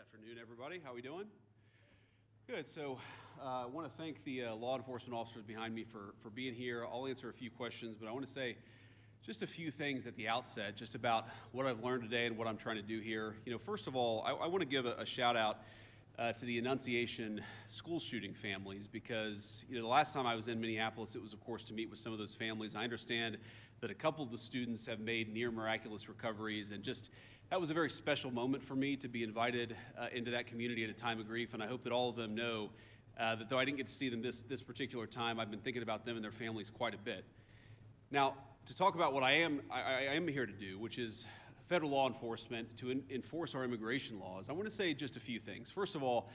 afternoon, everybody. How are we doing? Good. So I want to thank the law enforcement officers behind me for being here. I'll answer a few questions, but I want to say just a few things at the outset, just about what I've learned today and what I'm trying to do here. First of all, I want to give a shout out to the Annunciation school shooting families, because the last time I was in Minneapolis, it was, of course, to meet with some of those families. I understand that a couple of the students have made near miraculous recoveries, and just that was a very special moment for me to be invited into that community at a time of grief. And I hope that all of them know that though I didn't get to see them this particular time, I've been thinking about them and their families quite a bit. Now, to talk about what I am here to do, which is federal law enforcement, to enforce our immigration laws, I want to say just a few things. First of all,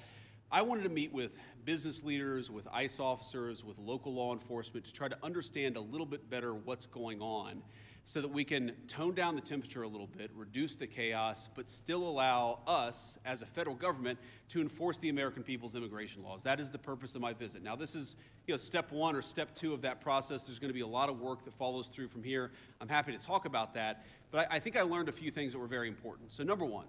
I wanted to meet with business leaders, with ICE officers, with local law enforcement to try to understand a little bit better what's going on, so that we can tone down the temperature a little bit, reduce the chaos, but still allow us as a federal government to enforce the American people's immigration laws. That is the purpose of my visit. Now, this is step one or step two of that process. There's going to be a lot of work that follows through from here. I'm happy to talk about that, but I think I learned a few things that were very important. So number one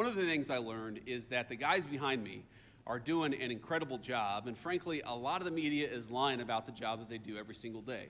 of the things I learned is that the guys behind me are doing an incredible job, and frankly, a lot of the media is lying about the job that they do every single day.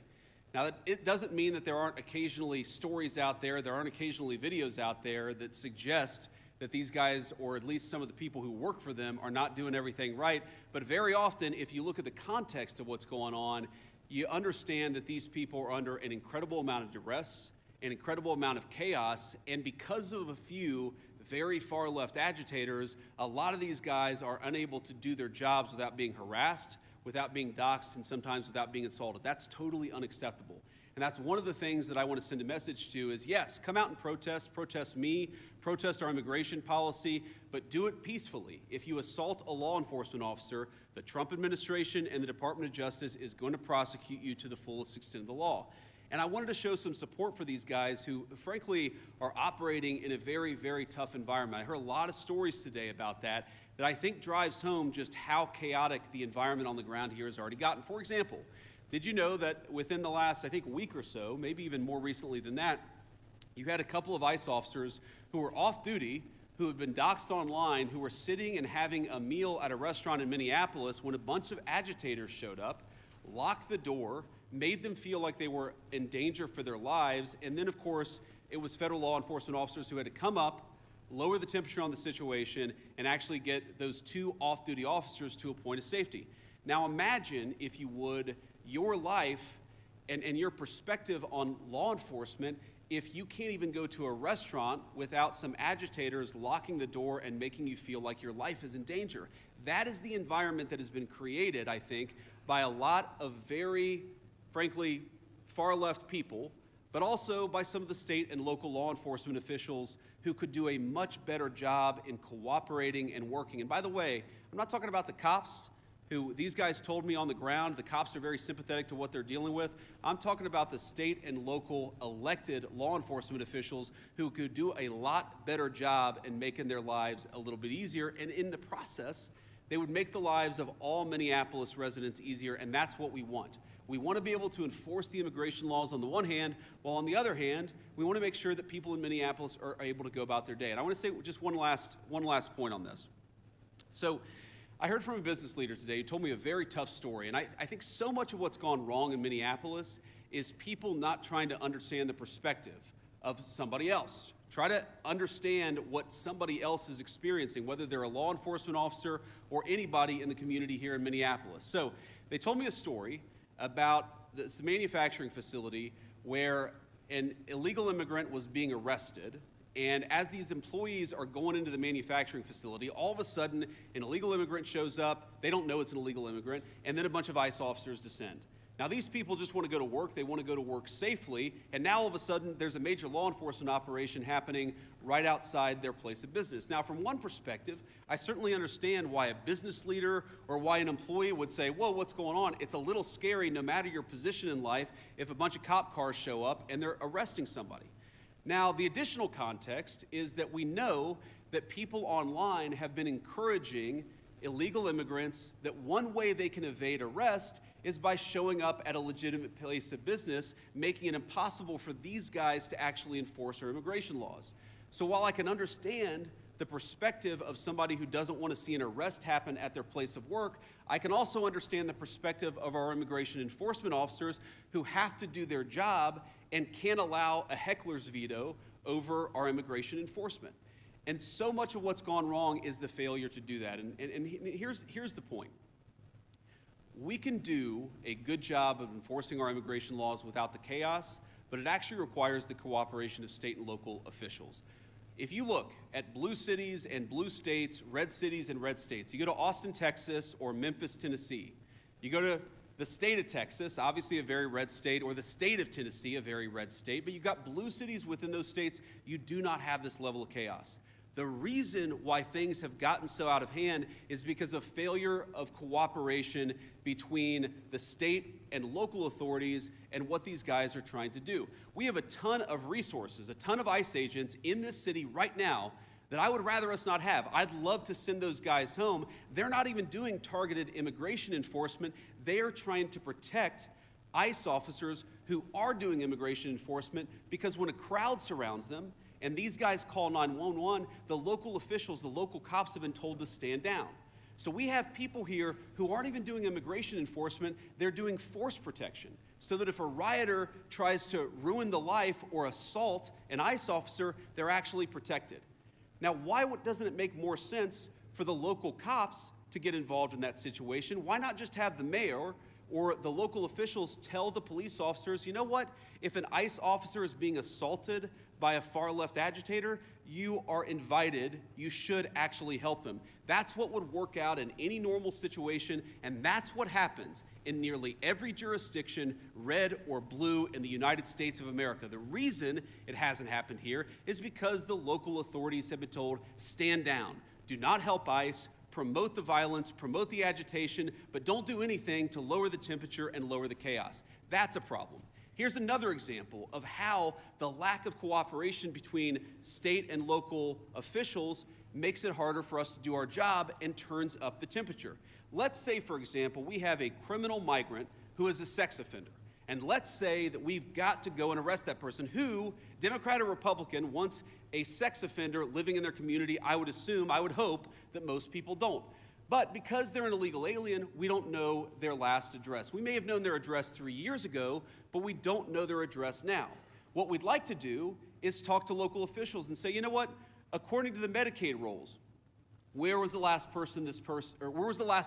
Now, it doesn't mean that there aren't occasionally stories out there, there aren't occasionally videos out there that suggest that these guys, or at least some of the people who work for them, are not doing everything right. But very often, if you look at the context of what's going on, you understand that these people are under an incredible amount of duress, an incredible amount of chaos, and because of a few very far left agitators, a lot of these guys are unable to do their jobs without being harassed, without being doxxed, and sometimes without being assaulted. That's totally unacceptable. And that's one of the things that I want to send a message to is, yes, come out and protest me, protest our immigration policy, but do it peacefully. If you assault a law enforcement officer, the Trump administration and the Department of Justice is going to prosecute you to the fullest extent of the law. And I wanted to show some support for these guys who, frankly, are operating in a very, very tough environment. I heard a lot of stories today about that I think drives home just how chaotic the environment on the ground here has already gotten. For example, did you know that within the last, I think, week or so, maybe even more recently than that, you had a couple of ICE officers who were off duty, who had been doxxed online, who were sitting and having a meal at a restaurant in Minneapolis when a bunch of agitators showed up, locked the door, made them feel like they were in danger for their lives, and then, of course, it was federal law enforcement officers who had to come up, lower the temperature on the situation, and actually get those two off-duty officers to a point of safety. Now imagine, if you would, your life and your perspective on law enforcement if you can't even go to a restaurant without some agitators locking the door and making you feel like your life is in danger. That is the environment that has been created, I think, by a lot of very, frankly, far-left people, but also by some of the state and local law enforcement officials who could do a much better job in cooperating and working. And by the way, I'm not talking about the cops, who these guys told me on the ground, the cops are very sympathetic to what they're dealing with. I'm talking about the state and local elected law enforcement officials who could do a lot better job in making their lives a little bit easier, and in the process, they would make the lives of all Minneapolis residents easier, and that's what we want. We want to be able to enforce the immigration laws on the one hand, while on the other hand, we want to make sure that people in Minneapolis are able to go about their day. And I want to say just one last point on this. So I heard from a business leader today who told me a very tough story, and I think so much of what's gone wrong in Minneapolis is people not trying to understand the perspective of somebody else. Try to understand what somebody else is experiencing, whether they're a law enforcement officer or anybody in the community here in Minneapolis. So they told me a story about this manufacturing facility where an illegal immigrant was being arrested, and as these employees are going into the manufacturing facility, all of a sudden an illegal immigrant shows up, they don't know it's an illegal immigrant, and then a bunch of ICE officers descend. Now, these people just want to go to work, they want to go to work safely, and now all of a sudden there's a major law enforcement operation happening right outside their place of business. Now, from one perspective, I certainly understand why a business leader or why an employee would say, whoa, what's going on? It's a little scary, no matter your position in life, if a bunch of cop cars show up and they're arresting somebody. Now, the additional context is that we know that people online have been encouraging illegal immigrants that one way they can evade arrest is by showing up at a legitimate place of business, making it impossible for these guys to actually enforce our immigration laws. So while I can understand the perspective of somebody who doesn't want to see an arrest happen at their place of work, I can also understand the perspective of our immigration enforcement officers who have to do their job and can't allow a heckler's veto over our immigration enforcement. And so much of what's gone wrong is the failure to do that. And here's the point. We can do a good job of enforcing our immigration laws without the chaos, but it actually requires the cooperation of state and local officials. If you look at blue cities and blue states, red cities and red states, you go to Austin, Texas, or Memphis, Tennessee. You go to the state of Texas, obviously a very red state, or the state of Tennessee, a very red state, but you've got blue cities within those states, you do not have this level of chaos. The reason why things have gotten so out of hand is because of failure of cooperation between the state and local authorities and what these guys are trying to do. We have a ton of resources, a ton of ICE agents in this city right now that I would rather us not have. I'd love to send those guys home. They're not even doing targeted immigration enforcement. They are trying to protect ICE officers who are doing immigration enforcement, because when a crowd surrounds them and these guys call 911, the local officials, the local cops have been told to stand down. So we have people here who aren't even doing immigration enforcement, they're doing force protection. So that if a rioter tries to ruin the life or assault an ICE officer, they're actually protected. Now, why doesn't it make more sense for the local cops to get involved in that situation? Why not just have the mayor or the local officials tell the police officers, you know what, if an ICE officer is being assaulted by a far-left agitator, you are invited, you should actually help them. That's what would work out in any normal situation, and that's what happens in nearly every jurisdiction, red or blue, in the United States of America. The reason it hasn't happened here is because the local authorities have been told, stand down, do not help ICE, promote the violence, promote the agitation, but don't do anything to lower the temperature and lower the chaos. That's a problem. Here's another example of how the lack of cooperation between state and local officials makes it harder for us to do our job and turns up the temperature. Let's say, for example, we have a criminal migrant who is a sex offender. And let's say that we've got to go and arrest that person who, Democrat or Republican, wants a sex offender living in their community. I would assume, I would hope that most people don't. But because they're an illegal alien, we don't know their last address. We may have known their address 3 years ago, but we don't know their address now. What we'd like to do is talk to local officials and say, you know what, according to the Medicaid rules, where was the last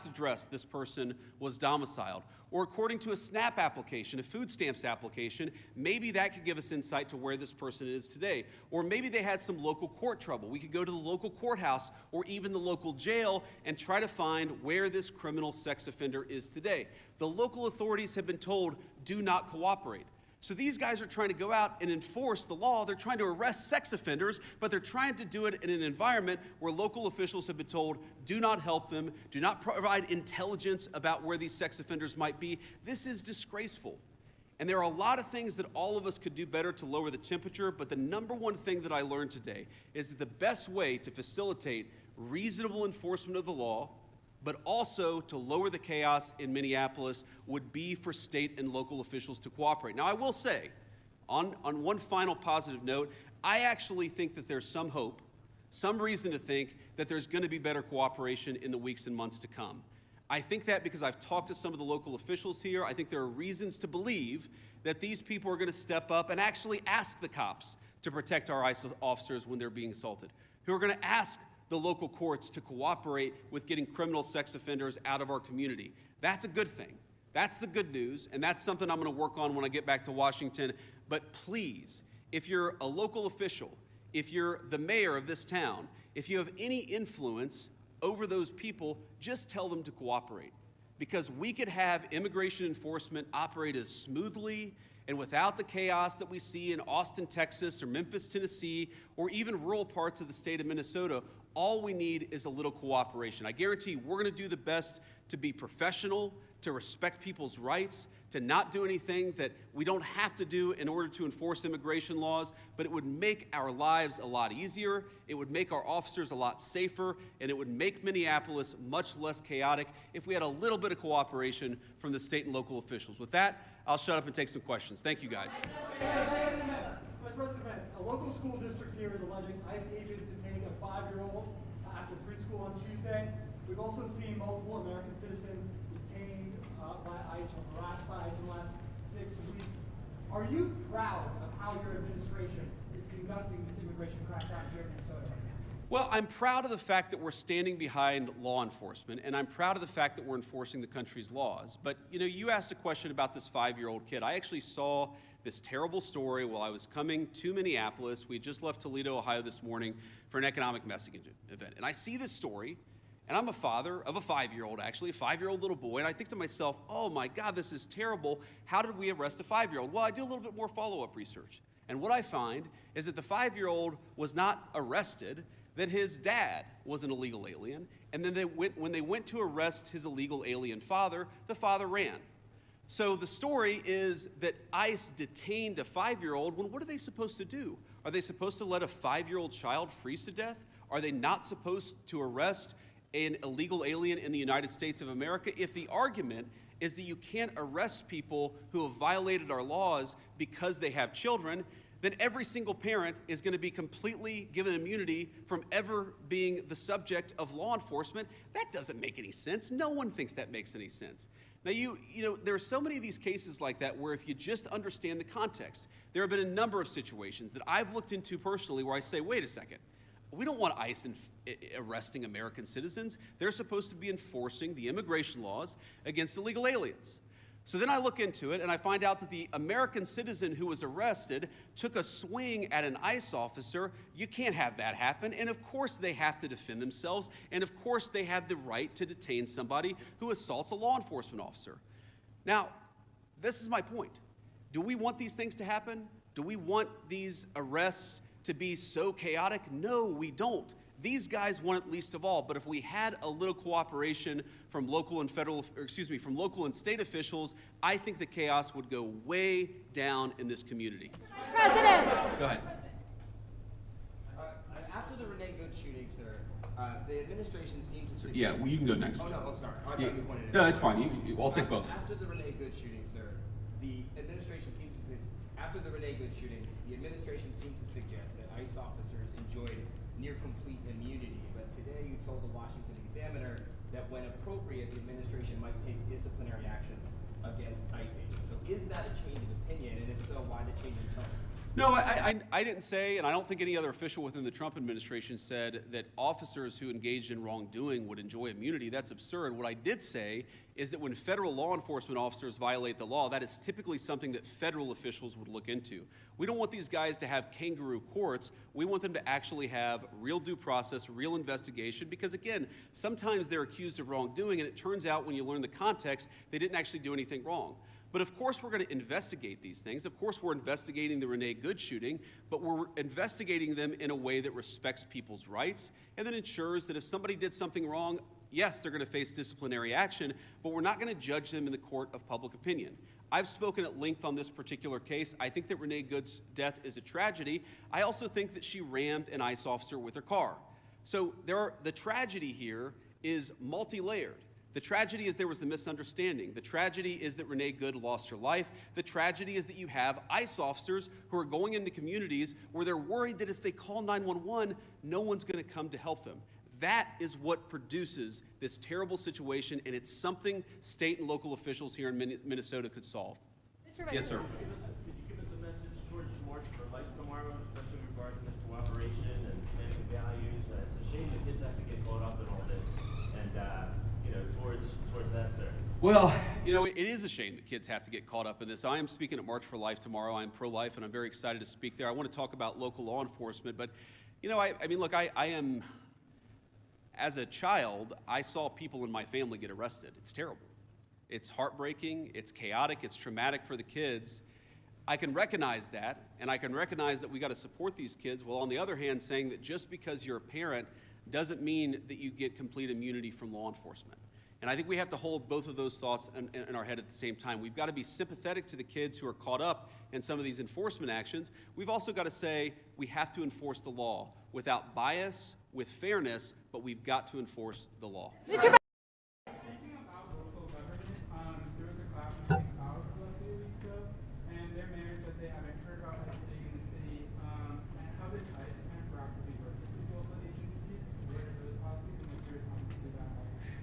address this person was domiciled? Or according to a SNAP application, a food stamps application, maybe that could give us insight to where this person is today. Or maybe they had some local court trouble. We could go to the local courthouse or even the local jail and try to find where this criminal sex offender is today. The local authorities have been told, do not cooperate. So these guys are trying to go out and enforce the law. They're trying to arrest sex offenders, but they're trying to do it in an environment where local officials have been told, do not help them, do not provide intelligence about where these sex offenders might be. This is disgraceful. And there are a lot of things that all of us could do better to lower the temperature, but the number one thing that I learned today is that the best way to facilitate reasonable enforcement of the law, but also to lower the chaos in Minneapolis, would be for state and local officials to cooperate. Now, I will say, on one final positive note, I actually think that there's some hope, some reason to think that there's going to be better cooperation in the weeks and months to come. I think that because I've talked to some of the local officials here. I think there are reasons to believe that these people are going to step up and actually ask the cops to protect our ICE officers when they're being assaulted, who are going to ask the local courts to cooperate with getting criminal sex offenders out of our community. That's a good thing. That's the good news, and that's something I'm going to work on when I get back to Washington. But please, if you're a local official, if you're the mayor of this town, if you have any influence over those people, just tell them to cooperate. Because we could have immigration enforcement operate as smoothly and without the chaos that we see in Austin, Texas, or Memphis, Tennessee, or even rural parts of the state of Minnesota. All we need is a little cooperation. I guarantee we're going to do the best to be professional, to respect people's rights, to not do anything that we don't have to do in order to enforce immigration laws, but it would make our lives a lot easier, it would make our officers a lot safer, and it would make Minneapolis much less chaotic if we had a little bit of cooperation from the state and local officials. With that, I'll shut up and take some questions. Thank you, guys. Vice President Vance, a local school district here is alleging ICE agents detained a 5-year-old Well, I'm proud of the fact that we're standing behind law enforcement, and I'm proud of the fact that we're enforcing the country's laws. But, you asked a question about this 5-year-old kid. I actually saw this terrible story while I was coming to Minneapolis. We had just left Toledo, Ohio this morning for an economic messaging event. And I see this story, and I'm a father of a 5-year-old, actually, a 5-year-old little boy, and I think to myself, oh my God, this is terrible. How did we arrest a 5-year-old? Well, I do a little bit more follow-up research. And what I find is that the 5-year-old was not arrested, that his dad was an illegal alien, and then when they went to arrest his illegal alien father, the father ran. So the story is that ICE detained a 5-year-old. Well, what are they supposed to do? Are they supposed to let a 5-year-old child freeze to death? Are they not supposed to arrest an illegal alien in the United States of America? If the argument is that you can't arrest people who have violated our laws because they have children, then every single parent is going to be completely given immunity from ever being the subject of law enforcement. That doesn't make any sense. No one thinks that makes any sense. Now, there are so many of these cases like that where if you just understand the context, there have been a number of situations that I've looked into personally where I say, wait a second, we don't want ICE arresting American citizens. They're supposed to be enforcing the immigration laws against illegal aliens. So then I look into it and I find out that the American citizen who was arrested took a swing at an ICE officer. You can't have that happen. And of course they have to defend themselves. And of course they have the right to detain somebody who assaults a law enforcement officer. Now, this is my point. Do we want these things to happen? Do we want these arrests to be so chaotic? No, we don't. These guys want it least of all, but if we had a little cooperation from local and from local and state officials, I think the chaos would go way down in this community. President! Go ahead. After the Renee Good shooting, sir, the administration seemed to suggest... Yeah, well, you can go next. Oh, no, I'm sorry. I thought you pointed it No, out. that's fine. I'll take both. After the Renee Good shooting, sir, the administration seemed to... After the Renee Good shooting, the administration seemed to suggest that ICE officers enjoyed near complete immunity, but today you told the Washington Examiner that when appropriate, the administration might take disciplinary actions against ICE agents. So is that a change of opinion, and if so, why the change in tone? No, I didn't say, and I don't think any other official within the Trump administration said that officers who engaged in wrongdoing would enjoy immunity. That's absurd. What I did say is that when federal law enforcement officers violate the law, that is typically something that federal officials would look into. We don't want these guys to have kangaroo courts. We want them to actually have real due process, real investigation, because again, sometimes they're accused of wrongdoing, and it turns out when you learn the context, they didn't actually do anything wrong. But of course we're going to investigate these things. Of course we're investigating the Renee Good shooting, but we're investigating them in a way that respects people's rights and that ensures that if somebody did something wrong, yes, they're going to face disciplinary action, but we're not going to judge them in the court of public opinion. I've spoken at length on this particular case. I think that Renee Good's death is a tragedy. I also think that she rammed an ICE officer with her car. So the tragedy here is multi-layered. The tragedy is there was a misunderstanding. The tragedy is that Renee Good lost her life. The tragedy is that you have ICE officers who are going into communities where they're worried that if they call 911, no one's going to come to help them. That is what produces this terrible situation, and it's something state and local officials here in Minnesota could solve. Yes, sir. Could you give us a message towards March for Life tomorrow, especially regarding this cooperation and family values? It's a shame the kids have to get caught up in all this, and towards that, sir. Well, it is a shame that kids have to get caught up in this. I am speaking at March for Life tomorrow. I'm pro-life, and I'm very excited to speak there. I want to talk about local law enforcement, but, I am, as a child, I saw people in my family get arrested. It's terrible. It's heartbreaking, it's chaotic, it's traumatic for the kids. I can recognize that, and I can recognize that we got to support these kids, while on the other hand, saying that just because you're a parent doesn't mean that you get complete immunity from law enforcement. And I think we have to hold both of those thoughts in our head at the same time. We've got to be sympathetic to the kids who are caught up in some of these enforcement actions. We've also got to say we have to enforce the law without bias, with fairness, but we've got to enforce the law. Mr. Speaking about local government, there was a class in St. Cloud a few weeks ago, and their mayor said they haven't heard about ICE staying in the city. And how does ICE kind of proactively work with these local agencies? What are those policies, and what's your response to that?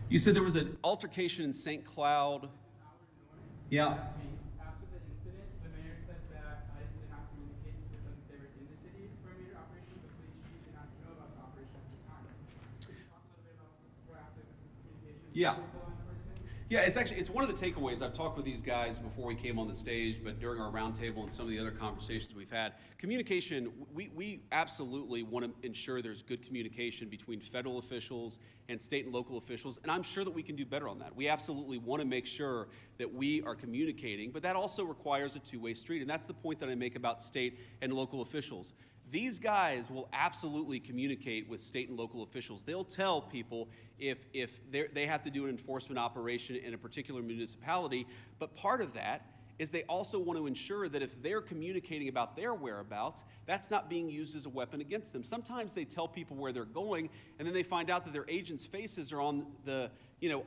You said there was an altercation in St. Cloud. Yeah. After the incident, the mayor said that ICE did not communicate with them that they were in the city for a major operation. The police chief did not know about the operation at the Yeah. with law enforcement? Yeah, it's one of the takeaways. I've talked with these guys before we came on the stage, but during our roundtable and some of the other conversations we've had, communication, we absolutely want to ensure there's good communication between federal officials and state and local officials, and I'm sure that we can do better on that. We absolutely want to make sure that we are communicating, but that also requires a two-way street, and that's the point that I make about state and local officials. These guys will absolutely communicate with state and local officials. They'll tell people if they have to do an enforcement operation in a particular municipality, but part of that is they also want to ensure that if they're communicating about their whereabouts, that's not being used as a weapon against them. Sometimes they tell people where they're going, and then they find out that their agents' faces are on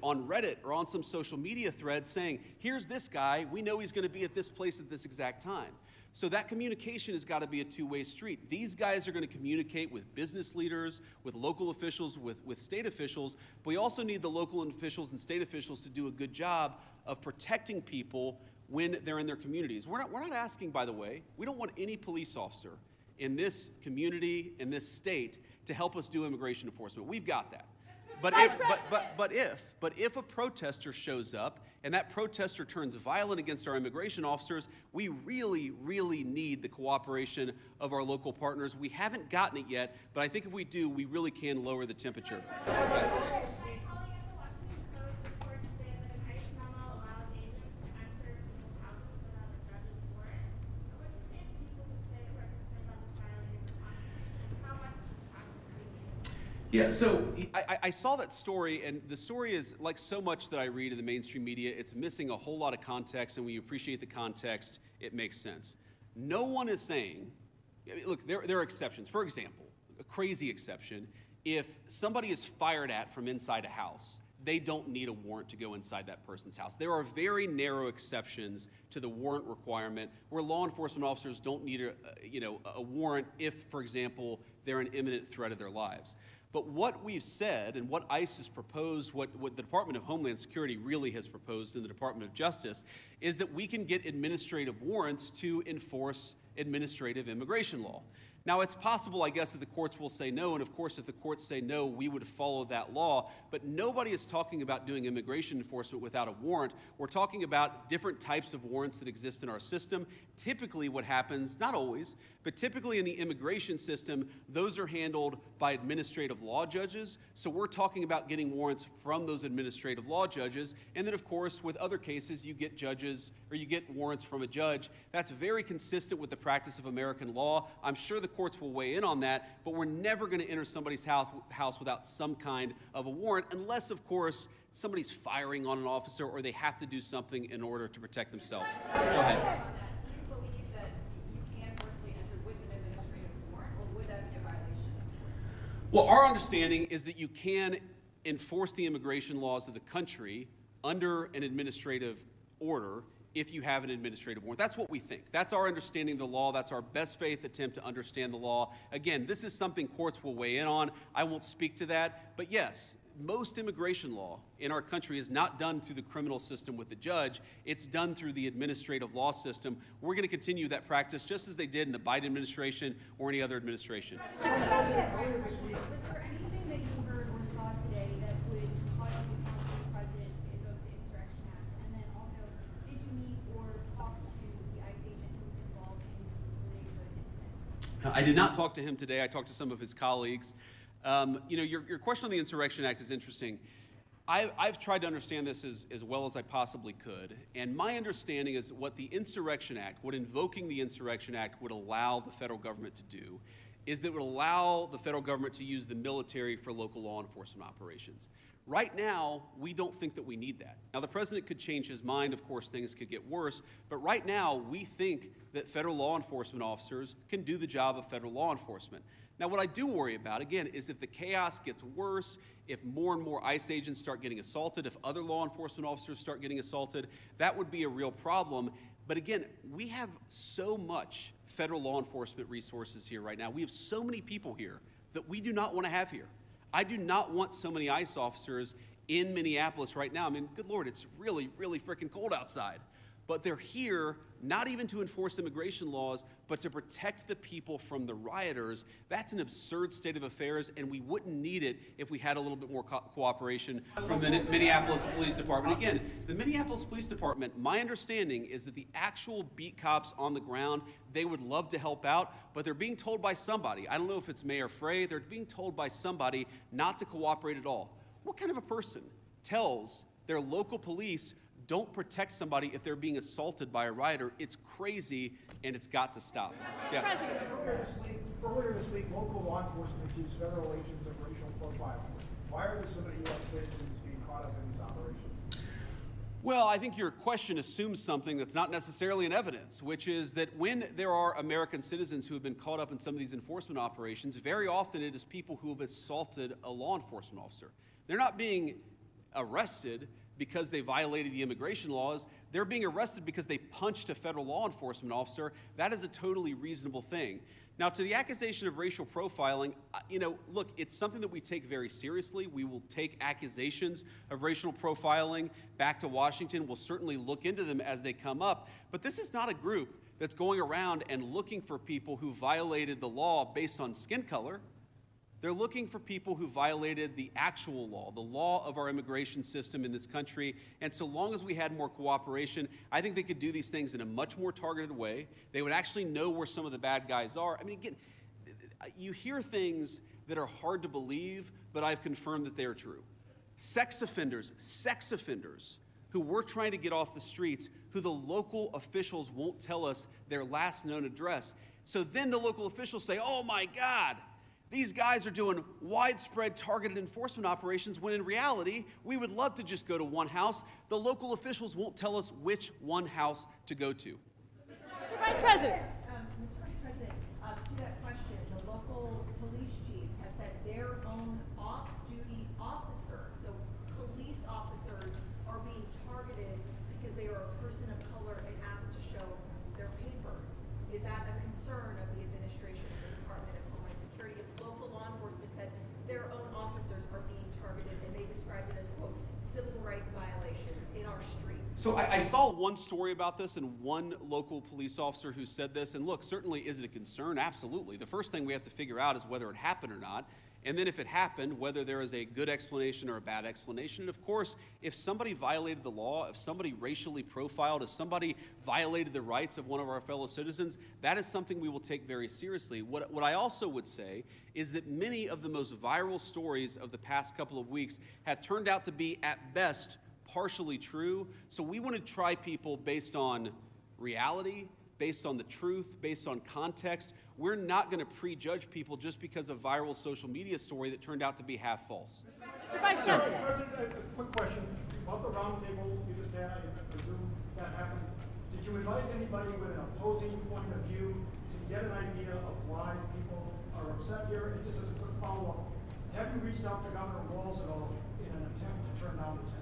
on Reddit or on some social media thread saying, here's this guy, we know he's going to be at this place at this exact time. So that communication has got to be a two-way street. These guys are going to communicate with business leaders, with local officials, with state officials, but we also need the local officials and state officials to do a good job of protecting people when they're in their communities. We're not asking, by the way, we don't want any police officer in this community, in this state, to help us do immigration enforcement. We've got that. But if a protester shows up and that protester turns violent against our immigration officers, we really, really need the cooperation of our local partners. We haven't gotten it yet, but I think if we do, we really can lower the temperature. Yeah, so I saw that story, and the story is like so much that I read in the mainstream media, it's missing a whole lot of context, and when you appreciate the context, it makes sense. No one is saying, look, there are exceptions. For example, a crazy exception, if somebody is fired at from inside a house, they don't need a warrant to go inside that person's house. There are very narrow exceptions to the warrant requirement where law enforcement officers don't need a warrant if, for example, they're an imminent threat of their lives. But what we've said and what ICE has proposed, what the Department of Homeland Security really has proposed in the Department of Justice, is that we can get administrative warrants to enforce administrative immigration law. Now, it's possible, I guess, that the courts will say no, and of course, if the courts say no, we would follow that law, but nobody is talking about doing immigration enforcement without a warrant. We're talking about different types of warrants that exist in our system. Typically what happens, not always, but typically in the immigration system, those are handled by administrative law judges, so we're talking about getting warrants from those administrative law judges, and then of course, with other cases, you get judges, or you get warrants from a judge. That's very consistent with the practice of American law. I'm sure the courts will weigh in on that, but we're never going to enter somebody's house without some kind of a warrant, unless, of course, somebody's firing on an officer or they have to do something in order to protect themselves. Go ahead. Do you believe that you can forcibly enter with an administrative warrant, or would that be a violation? Well, our understanding is that you can enforce the immigration laws of the country under an administrative order if you have an administrative warrant. That's what we think. That's our understanding of the law. That's our best faith attempt to understand the law. Again, this is something courts will weigh in on. I won't speak to that. But yes, most immigration law in our country is not done through the criminal system with the judge. It's done through the administrative law system. We're going to continue that practice just as they did in the Biden administration or any other administration. Was there anything that you heard or saw today that would cause you to counsel the president to invoke the Insurrection Act? And then also, did you meet or talk to the ICE agent who was involved in the incident? I did not talk to him today. I talked to some of his colleagues. Your question on the Insurrection Act is interesting. I've tried to understand this as well as I possibly could, and my understanding is what the Insurrection Act, what invoking the Insurrection Act would allow the federal government to do, is that it would allow the federal government to use the military for local law enforcement operations. Right now, we don't think that we need that. Now, the president could change his mind. Of course, things could get worse. But right now, we think that federal law enforcement officers can do the job of federal law enforcement. Now, what I do worry about, again, is if the chaos gets worse, if more and more ICE agents start getting assaulted, if other law enforcement officers start getting assaulted, that would be a real problem. But again, we have so much federal law enforcement resources here right now. We have so many people here that we do not want to have here. I do not want so many ICE officers in Minneapolis right now. I mean, good Lord, it's really, really freaking cold outside. but they're here not even to enforce immigration laws, but to protect the people from the rioters. That's an absurd state of affairs, and we wouldn't need it if we had a little bit more cooperation from the Minneapolis Police Department. Again, the Minneapolis Police Department, my understanding is that the actual beat cops on the ground, they would love to help out, but they're being told by somebody, I don't know if it's Mayor Frey, they're being told by somebody not to cooperate at all. What kind of a person tells their local police don't protect somebody if they're being assaulted by a rioter? It's crazy, and it's got to stop. Yes? Earlier this week, local law enforcement accused federal agents of racial profiling. Why are there so many U.S. citizens being caught up in this operation? Well, I think your question assumes something that's not necessarily in evidence, which is that when there are American citizens who have been caught up in some of these enforcement operations, very often it is people who have assaulted a law enforcement officer. They're not being arrested because they violated the immigration laws. They're being arrested because they punched a federal law enforcement officer. That is a totally reasonable thing. Now, to the accusation of racial profiling, look, it's something that we take very seriously. We will take accusations of racial profiling back to Washington. We'll certainly look into them as they come up. But this is not a group that's going around and looking for people who violated the law based on skin color. They're looking for people who violated the actual law, the law of our immigration system in this country. And so long as we had more cooperation, I think they could do these things in a much more targeted way. They would actually know where some of the bad guys are. I mean, again, you hear things that are hard to believe, but I've confirmed that they are true. Sex offenders who we're trying to get off the streets, who the local officials won't tell us their last known address. So then the local officials say, oh my God, these guys are doing widespread targeted enforcement operations, when in reality, we would love to just go to one house. The local officials won't tell us which one house to go to. Mr. Vice President. Mr. Vice President, to that question, the local police chiefs have said their own off-duty officers, so police officers, are being targeted because they are a person of color and asked to show their papers. Is that a concern of the administration of the Department of Homeland Security? If local law enforcement says their own officers are being targeted, and they describe it as, quote, civil rights violations in our streets. So I saw one story about this and one local police officer who said this, and look, certainly is it a concern? Absolutely. The first thing we have to figure out is whether it happened or not, and then if it happened, whether there is a good explanation or a bad explanation. And of course, if somebody violated the law, if somebody racially profiled, if somebody violated the rights of one of our fellow citizens, that is something we will take very seriously. What I also would say is that many of the most viral stories of the past couple of weeks have turned out to be, at best, partially true. So we want to try people based on reality, based on the truth, based on context. We're not going to prejudge people just because of a viral social media story that turned out to be half false. Mr. Vice President. Mr. President, a quick question. About the roundtable you just had, I presume that happened. Did you invite anybody with an opposing point of view to get an idea of why people are upset here? And just as a quick follow-up, have you reached out to Governor Walz at all in an attempt to turn down the tent?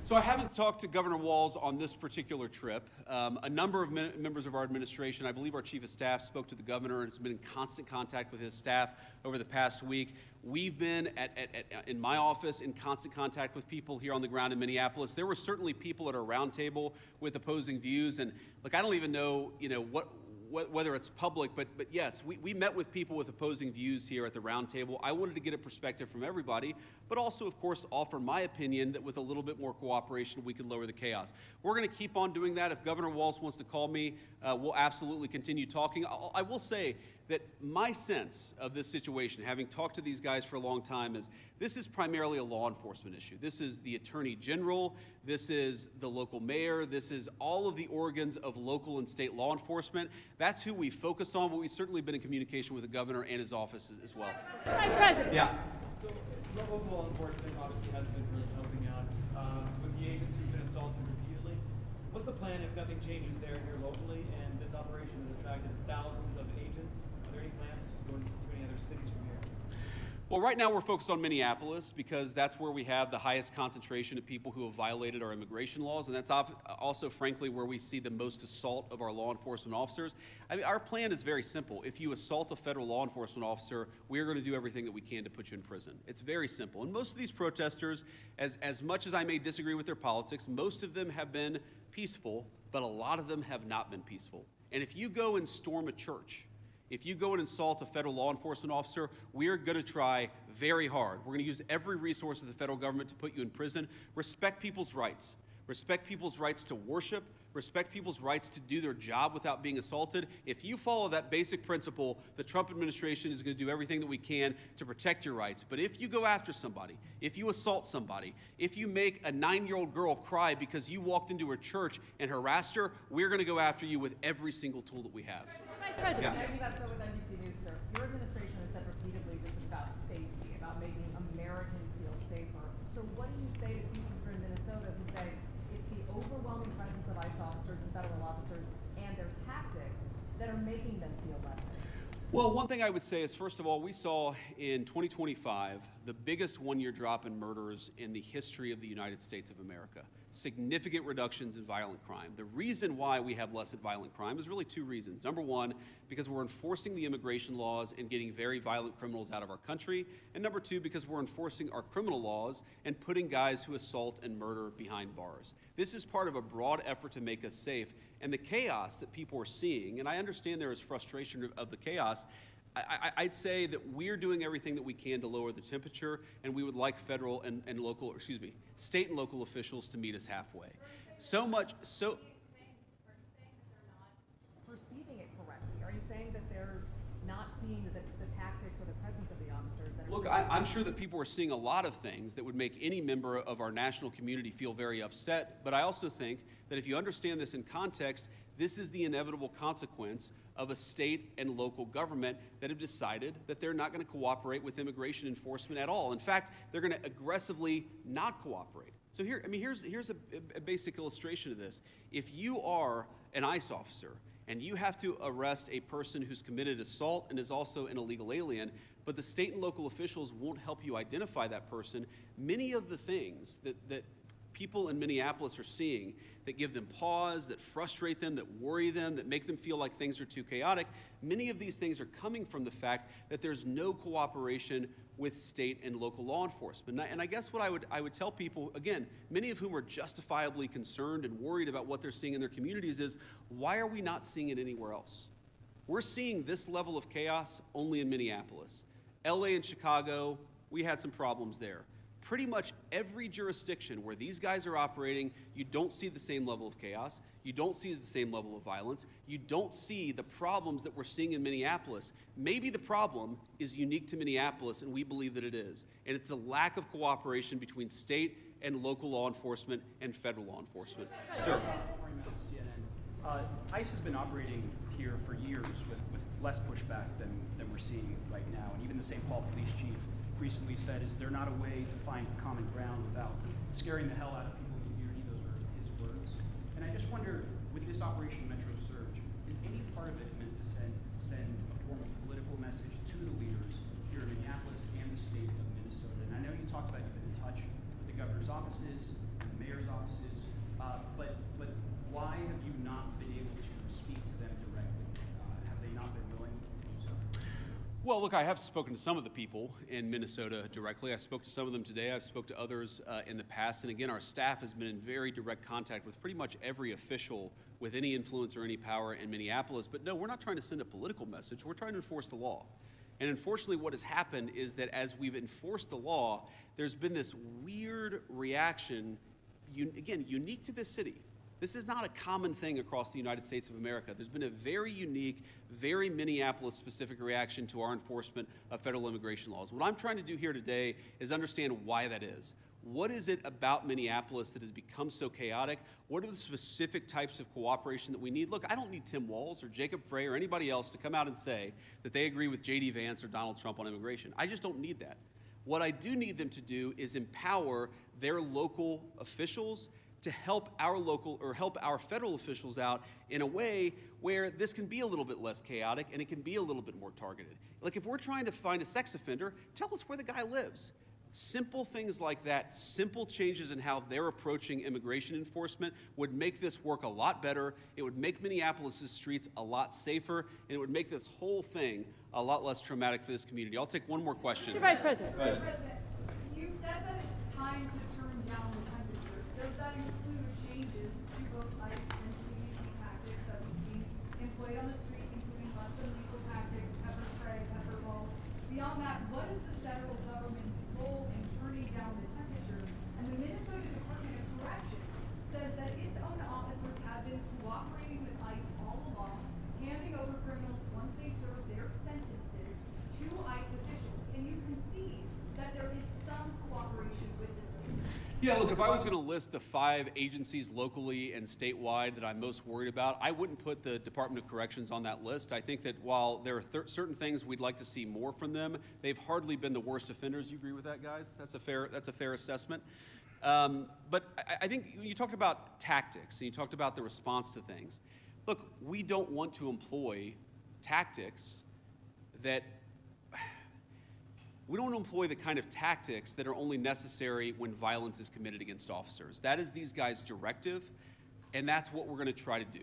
So I haven't talked to Governor Walz on this particular trip. A number of members of our administration, I believe our chief of staff, spoke to the governor and has been in constant contact with his staff over the past week. We've been in my office in constant contact with people here on the ground in Minneapolis. There were certainly people at our roundtable with opposing views, and look, I don't even know, whether it's public, but yes, we met with people with opposing views here at the roundtable. I wanted to get a perspective from everybody, but also, of course, offer my opinion that with a little bit more cooperation, we could lower the chaos. We're going to keep on doing that. If Governor Walz wants to call me, we'll absolutely continue talking. I will say that my sense of this situation, having talked to these guys for a long time, is this is primarily a law enforcement issue. This is the Attorney General, this is the local mayor, this is all of the organs of local and state law enforcement. That's who we focus on, but we've certainly been in communication with the governor and his office as well. Vice President. Yeah. So local law enforcement obviously hasn't been really helping out with the agents who've been assaulted repeatedly. What's the plan if nothing changes there here locally and this operation has attracted thousands of agents? Are there any plans to go into any other cities from here? Well, right now we're focused on Minneapolis because that's where we have the highest concentration of people who have violated our immigration laws, and that's also, frankly, where we see the most assault of our law enforcement officers. I mean, our plan is very simple. If you assault a federal law enforcement officer, we're going to do everything that we can to put you in prison. It's very simple. And most of these protesters, as much as I may disagree with their politics, most of them have been peaceful, but a lot of them have not been peaceful. And if you go and storm a church, if you go and assault a federal law enforcement officer, we're going to try very hard. We're going to use every resource of the federal government to put you in prison. Respect people's rights. Respect people's rights to worship. Respect people's rights to do their job without being assaulted. If you follow that basic principle, the Trump administration is going to do everything that we can to protect your rights. But if you go after somebody, if you assault somebody, if you make a 9-year-old girl cry because you walked into her church and harassed her, we're going to go after you with every single tool that we have. Vice President. Yeah. Maggie Vespa with NBC News, sir. Your administration has said repeatedly this is about safety, about making Americans feel safer. So what do you say to people here in Minnesota who say it's the overwhelming presence of ICE officers and federal officers and their tactics that are making them feel less safe? Well, one thing I would say is, first of all, we saw in 2025 the biggest one-year drop in murders in the history of the United States of America. Significant reductions in violent crime. The reason why we have less violent crime is really two reasons. Number one, because we're enforcing the immigration laws and getting very violent criminals out of our country. And number two, because we're enforcing our criminal laws and putting guys who assault and murder behind bars. This is part of a broad effort to make us safe. And the chaos that people are seeing, and I understand there is frustration of the chaos, I'd say that we're doing everything that we can to lower the temperature, and we would like federal and local, state and local officials to meet us halfway. So much, so. Perceiving it correctly. Are you saying that they're not seeing that it's the tactics or the presence of the officers that are... Look, I'm sure that people are seeing a lot of things that would make any member of our national community feel very upset, but I also think that if you understand this in context, this is the inevitable consequence of a state and local government that have decided that they're not going to cooperate with immigration enforcement at all. In fact, they're going to aggressively not cooperate. So here's a basic illustration of this. If you are an ICE officer and you have to arrest a person who's committed assault and is also an illegal alien, but the state and local officials won't help you identify that person, many of the things that people in Minneapolis are seeing that give them pause, that frustrate them, that worry them, that make them feel like things are too chaotic, many of these things are coming from the fact that there's no cooperation with state and local law enforcement. And I guess what I would tell people, again, many of whom are justifiably concerned and worried about what they're seeing in their communities, is why are we not seeing it anywhere else? We're seeing this level of chaos only in Minneapolis. LA and Chicago, we had some problems there. Pretty much every jurisdiction where these guys are operating, you don't see the same level of chaos, you don't see the same level of violence, you don't see the problems that we're seeing in Minneapolis. Maybe the problem is unique to Minneapolis, and we believe that it is. And it's the lack of cooperation between state and local law enforcement and federal law enforcement. Sir. ICE has been operating here for years with less pushback than we're seeing right now. And even the St. Paul police chief recently said, is there not a way to find common ground without scaring the hell out of people in community? Those are his words. And I just wonder, with this Operation Metro Surge, is any part of it meant to send a form of political message to the leaders here in Minneapolis and the state of Minnesota? And I know you talked about you've been in touch with the governor's offices and the mayor's offices, but why have you not been able to speak to them directly? Have they not been willing to do so? Well, look, I have spoken to some of the people in Minnesota directly. I spoke to some of them today. I've spoke to others in the past. And again, our staff has been in very direct contact with pretty much every official with any influence or any power in Minneapolis. But no, we're not trying to send a political message. We're trying to enforce the law. And unfortunately, what has happened is that as we've enforced the law, there's been this weird reaction, again, unique to this city. This is not a common thing across the United States of America. There's been a very unique, very Minneapolis-specific reaction to our enforcement of federal immigration laws. What I'm trying to do here today is understand why that is. What is it about Minneapolis that has become so chaotic? What are the specific types of cooperation that we need? Look, I don't need Tim Walz or Jacob Frey or anybody else to come out and say that they agree with JD Vance or Donald Trump on immigration. I just don't need that. What I do need them to do is empower their local officials to help our local or help our federal officials out in a way where this can be a little bit less chaotic and it can be a little bit more targeted. Like if we're trying to find a sex offender, tell us where the guy lives. Simple things like that, simple changes in how they're approaching immigration enforcement would make this work a lot better. It would make Minneapolis' streets a lot safer, and it would make this whole thing a lot less traumatic for this community. I'll take one more question. Mr. Vice President. Go ahead. You said that it's time to turn down the temperature. Does that include changes to both ICE and CDC tactics that we've seen employed on the streets, including less than lethal tactics, pepper spray, pepper balls? Beyond that, what is the federal government's role in turning down the temperature? And the Minnesota Department of Corrections says that its own officers have been cooperating with ICE all along, handing over criminals once they serve their sentences to ICE officials. Can you concede that there is some cooperation with the state? Yeah, look, if I was going to list the 5 agencies locally and statewide that I'm most worried about, I wouldn't put the Department of Corrections on that list. I think that while there are certain things we'd like to see more from them, they've hardly been the worst offenders. You agree with that, guys? That's a fair assessment. But I think when you talked about tactics and you talked about the response to things, look, we don't want to employ tactics that we don't want to employ the kind of tactics that are only necessary when violence is committed against officers. That is these guys' directive, and that's what we're going to try to do.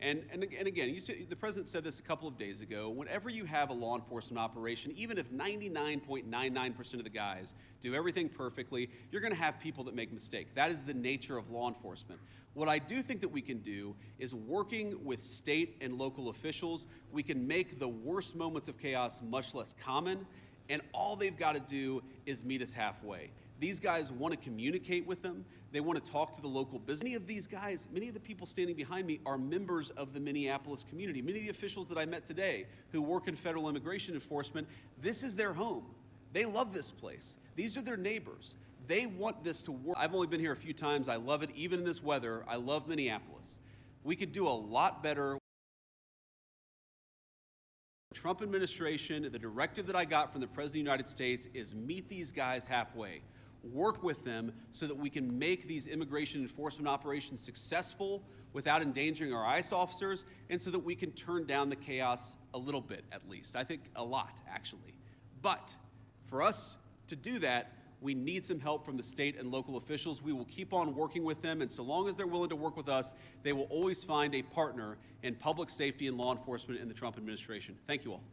And again, the president said this a couple of days ago, whenever you have a law enforcement operation, even if 99.99% of the guys do everything perfectly, you're going to have people that make mistakes. That is the nature of law enforcement. What I do think that we can do is working with state and local officials, we can make the worst moments of chaos much less common, and all they've got to do is meet us halfway. These guys want to communicate with them. They want to talk to the local business. Many of these guys, many of the people standing behind me are members of the Minneapolis community. Many of the officials that I met today who work in federal immigration enforcement, this is their home. They love this place. These are their neighbors. They want this to work. I've only been here a few times. I love it, even in this weather. I love Minneapolis. We could do a lot better. Trump administration, the directive that I got from the President of the United States is meet these guys halfway. Work with them so that we can make these immigration enforcement operations successful without endangering our ICE officers, and so that we can turn down the chaos a little bit, at least. I think a lot, actually. But for us to do that, we need some help from the state and local officials. We will keep on working with them, and so long as they're willing to work with us, they will always find a partner in public safety and law enforcement in the Trump administration. Thank you all.